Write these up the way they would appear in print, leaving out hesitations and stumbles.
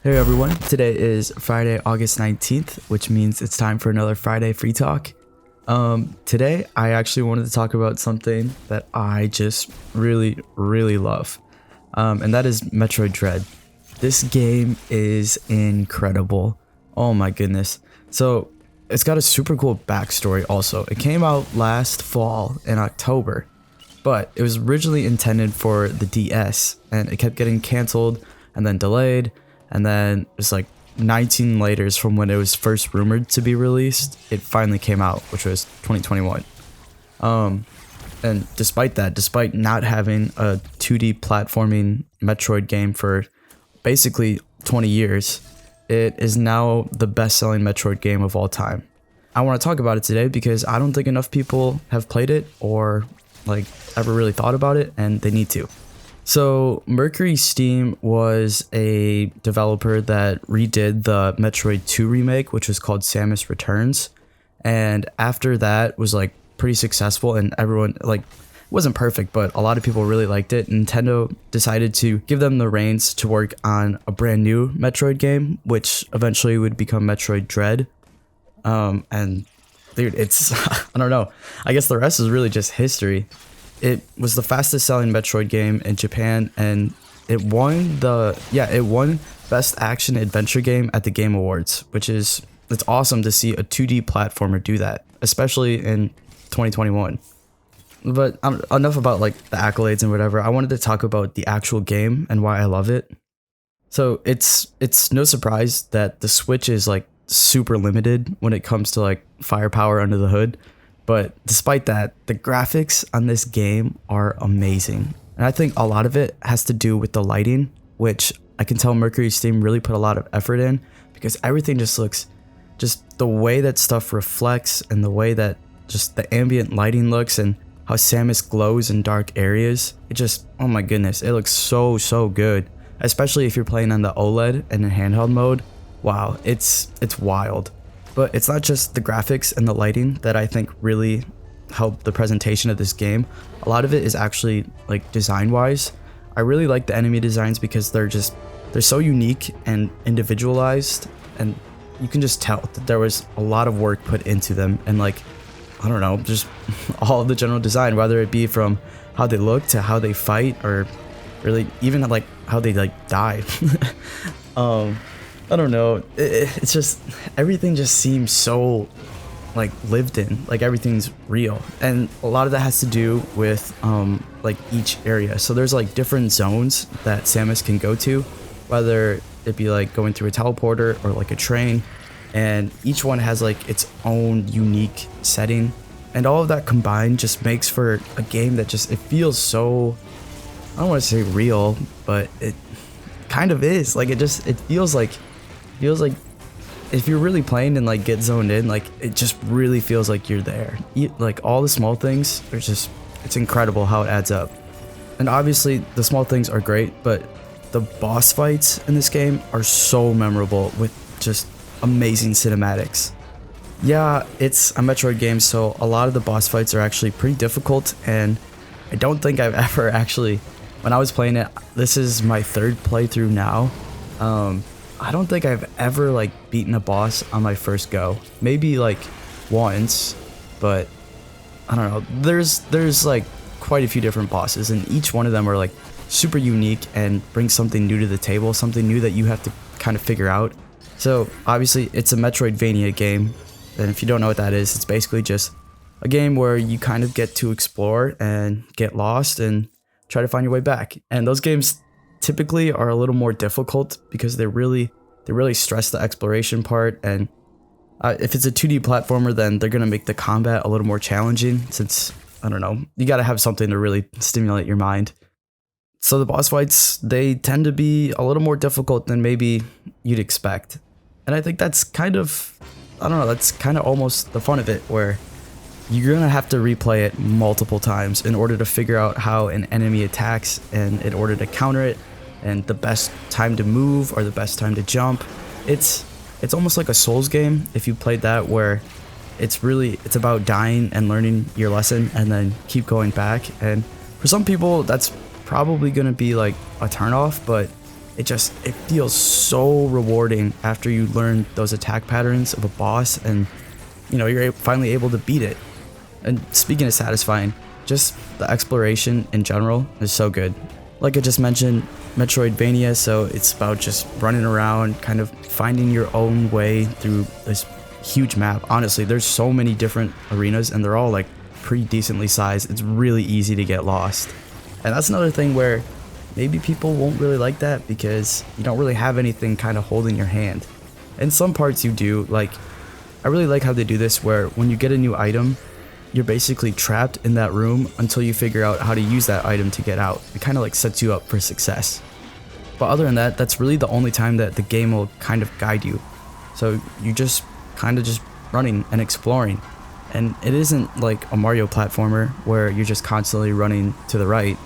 Hey everyone, today is Friday, August 19th, which means it's time for another Friday Free Talk. Today I actually wanted to talk about something that I just really love, and that is Metroid Dread. This game is incredible. Oh my goodness. So it's got a super cool backstory also. It came out last fall in October, but it was originally intended for the DS and it kept getting canceled and then delayed. And then it's like 19 later from when it was first rumored to be released, it finally came out, which was 2021. And despite not having a 2D platforming Metroid game for basically 20 years, it is now the best-selling Metroid game of all time. I want to talk about it today because I don't think enough people have played it or like ever really thought about it, and they need to. So Mercury Steam was a developer that redid the Metroid 2 remake, which was called Samus Returns. And after that was like pretty successful and everyone like wasn't perfect, but a lot of people really liked it. Nintendo decided to give them the reins to work on a brand new Metroid game, which eventually would become Metroid Dread. And dude, it's, I don't know. I guess the rest is really just history. It was the fastest selling Metroid game in Japan, and it won Best Action Adventure Game at the Game Awards, it's awesome to see a 2D platformer do that, especially in 2021. But enough about like the accolades and whatever. I wanted to talk about the actual game and why I love it. So it's no surprise that the Switch is like super limited when it comes to like firepower under the hood. But despite that, the graphics on this game are amazing. And I think a lot of it has to do with the lighting, which I can tell Mercury Steam really put a lot of effort in, because everything just looks, just the way that stuff reflects and the way that just the ambient lighting looks and how Samus glows in dark areas. It just, oh my goodness, it looks so good. Especially if you're playing on the OLED and in handheld mode. Wow, it's wild. But it's not just the graphics and the lighting that I think really help the presentation of this game. A lot of it is actually like design wise. I really like the enemy designs because they're so unique and individualized, and you can just tell that there was a lot of work put into them, and like, I don't know, just all of the general design, whether it be from how they look to how they fight, or really even like how they like die. I don't know, it's just, everything just seems so like lived in, like everything's real. And a lot of that has to do with like each area. So there's like different zones that Samus can go to, whether it be like going through a teleporter or like a train, and each one has like its own unique setting. And all of that combined just makes for a game that just, it feels so, I don't want to say real, but it kind of is. Like it feels like if you're really playing and like get zoned in, like it just really feels like you're there. Like all the small things are just, it's incredible how it adds up. And obviously the small things are great, but the boss fights in this game are so memorable with just amazing cinematics. Yeah, it's a Metroid game, so a lot of the boss fights are actually pretty difficult, and I don't think I've ever actually, when I was playing it, this is my third playthrough now, I don't think I've ever like beaten a boss on my first go. Maybe like once, but I don't know. There's like quite a few different bosses, and each one of them are like super unique and bring something new to the table, something new that you have to kind of figure out. So obviously it's a Metroidvania game, and if you don't know what that is, it's basically just a game where you kind of get to explore and get lost and try to find your way back. And those games typically are a little more difficult because they really stress the exploration part, and if it's a 2D platformer, then they're gonna make the combat a little more challenging, since, I don't know, you gotta have something to really stimulate your mind. So the boss fights, they tend to be a little more difficult than maybe you'd expect, and I think that's kind of, I don't know, that's kind of almost the fun of it, where you're gonna have to replay it multiple times in order to figure out how an enemy attacks, and in order to counter it, and the best time to move or the best time to jump. It's almost like a Souls game if you played that, where it's about dying and learning your lesson and then keep going back. And for some people that's probably gonna be like a turnoff, but it feels so rewarding after you learn those attack patterns of a boss, and you know, you're finally able to beat it. And speaking of satisfying, just the exploration in general is so good. Like I just mentioned, Metroidvania, so it's about just running around, kind of finding your own way through this huge map. Honestly, there's so many different arenas and they're all like pretty decently sized. It's really easy to get lost. And that's another thing where maybe people won't really like that because you don't really have anything kind of holding your hand. In some parts you do, like I really like how they do this where when you get a new item, you're basically trapped in that room until you figure out how to use that item to get out. It kind of like sets you up for success. But other than that, that's really the only time that the game will kind of guide you. So you just kind of just running and exploring. And it isn't like a Mario platformer where you're just constantly running to the right.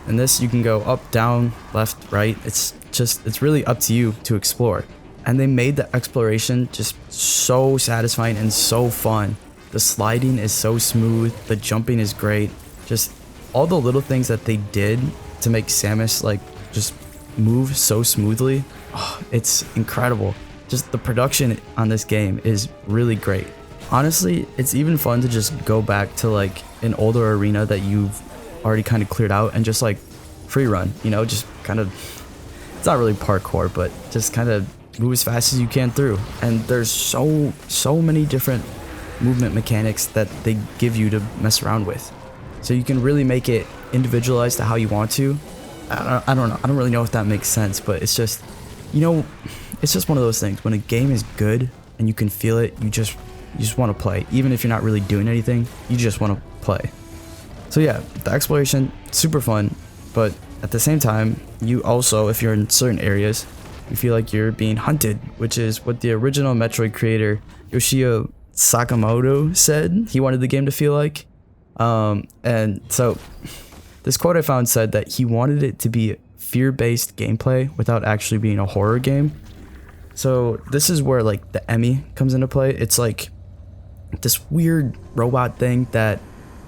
In this, you can go up, down, left, right. It's really up to you to explore. And they made the exploration just so satisfying and so fun. The sliding is so smooth, the jumping is great. Just all the little things that they did to make Samus like just move so smoothly. Oh, it's incredible. Just the production on this game is really great. Honestly, it's even fun to just go back to like an older arena that you've already kind of cleared out and just like free run, you know, just kind of, it's not really parkour, but just kind of move as fast as you can through. And there's so many different movement mechanics that they give you to mess around with. So you can really make it individualized to how you want to. I don't know. I don't really know if that makes sense, but it's just, you know, it's just one of those things. When a game is good and you can feel it, you just want to play. Even if you're not really doing anything, you just want to play. So yeah, the exploration, super fun, but at the same time, you also, if you're in certain areas, you feel like you're being hunted, which is what the original Metroid creator, Yoshio Sakamoto, said he wanted the game to feel like. And so this quote I found said that he wanted it to be fear-based gameplay without actually being a horror game. So this is where like the Emmy comes into play. It's like this weird robot thing that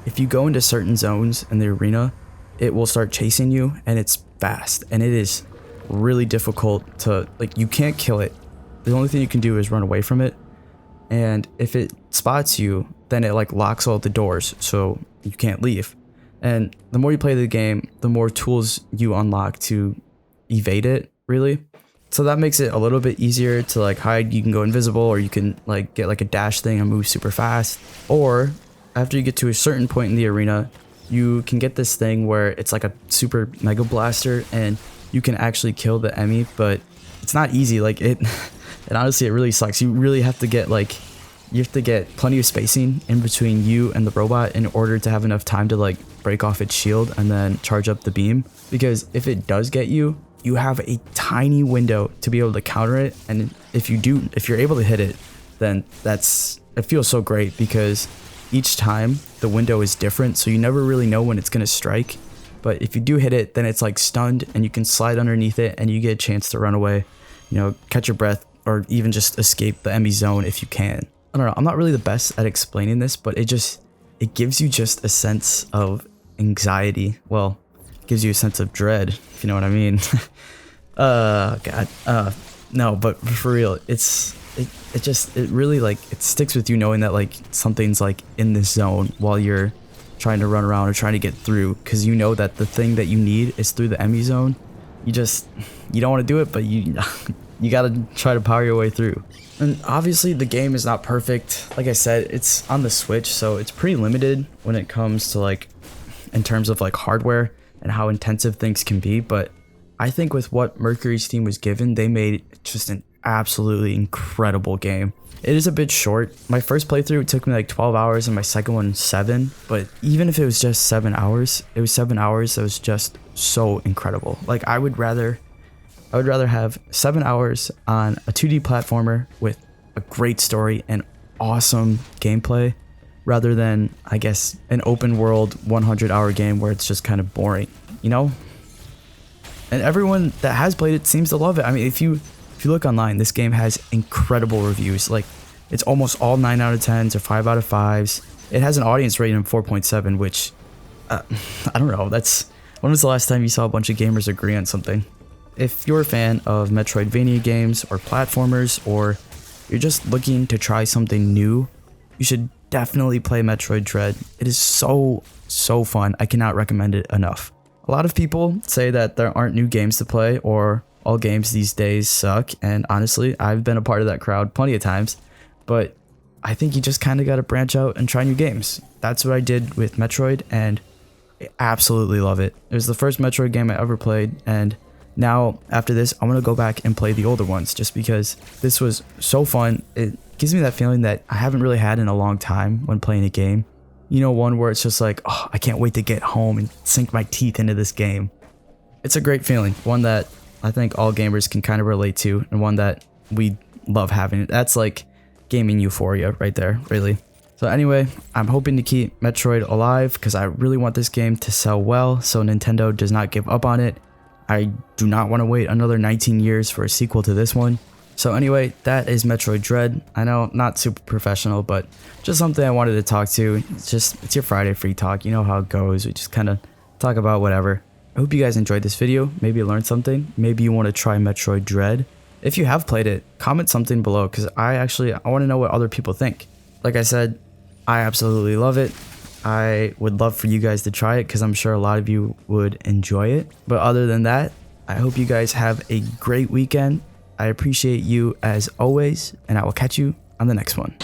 if you go into certain zones in the arena, it will start chasing you, and it's fast, and it is really difficult to, like, you can't kill it. The only thing you can do is run away from it, and if it spots you, then it like locks all the doors, so you can't leave. And the more you play the game, the more tools you unlock to evade it, really. So that makes it a little bit easier to like hide. You can go invisible, or you can like get like a dash thing and move super fast. Or after you get to a certain point in the arena, you can get this thing where it's like a super mega blaster and you can actually kill the Emmy, but it's not easy. Like it, and honestly, it really sucks. You really have to get like, you have to get plenty of spacing in between you and the robot in order to have enough time to like break off its shield and then charge up the beam. Because if it does get you, you have a tiny window to be able to counter it. And if you're able to hit it, then it feels so great because each time the window is different. So you never really know when it's going to strike. But if you do hit it, then it's like stunned and you can slide underneath it and you get a chance to run away, you know, catch your breath, or even just escape the Emmy zone if you can. I don't know. I'm not really the best at explaining this, but it gives you just a sense of anxiety. Well, it gives you a sense of dread, if you know what I mean. God. No, but for real, it really like, it sticks with you knowing that like something's like in this zone while you're trying to run around or trying to get through, because you know that the thing that you need is through the Emmy zone. You don't want to do it, but you gotta try to power your way through. And obviously the game is not perfect. Like I said, it's on the Switch, so it's pretty limited when it comes to like, in terms of like hardware and how intensive things can be. But I think with what Mercury's team was given, they made just an absolutely incredible game. It is a bit short. My first playthrough took me like 12 hours and my second one 7. But even if it was just 7 hours, it was 7 hours that was just so incredible. Like I would rather have 7 hours on a 2D platformer with a great story and awesome gameplay rather than, I guess, an open world 100-hour game where it's just kind of boring, you know? And everyone that has played it seems to love it. I mean, if you look online, this game has incredible reviews. Like, it's almost all 9 out of 10s or 5 out of 5s. It has an audience rating of 4.7, which, I don't know. When was the last time you saw a bunch of gamers agree on something? if you're a fan of Metroidvania games or platformers, or you're just looking to try something new, you should definitely play Metroid Dread. It is so fun. I cannot recommend it enough. A lot of people say that there aren't new games to play, or all games these days suck, and honestly, I've been a part of that crowd plenty of times, but I think you just kind of got to branch out and try new games. That's what I did with Metroid, and I absolutely love it. It was the first Metroid game I ever played, and now after this, I'm going to go back and play the older ones just because this was so fun. It gives me that feeling that I haven't really had in a long time when playing a game. You know, one where it's just like, oh, I can't wait to get home and sink my teeth into this game. It's a great feeling, one that I think all gamers can kind of relate to, and one that we love having. That's like gaming euphoria right there, really. So anyway, I'm hoping to keep Metroid alive because I really want this game to sell well so Nintendo does not give up on it. I do not want to wait another 19 years for a sequel to this one. So anyway, that is Metroid Dread. I know, not super professional, but just something I wanted to talk to. It's your Friday free talk. You know how it goes. We just kind of talk about whatever. I hope you guys enjoyed this video. Maybe you learned something. Maybe you want to try Metroid Dread. If you have played it, comment something below because I want to know what other people think. Like I said, I absolutely love it. I would love for you guys to try it because I'm sure a lot of you would enjoy it. But other than that, I hope you guys have a great weekend. I appreciate you as always, and I will catch you on the next one.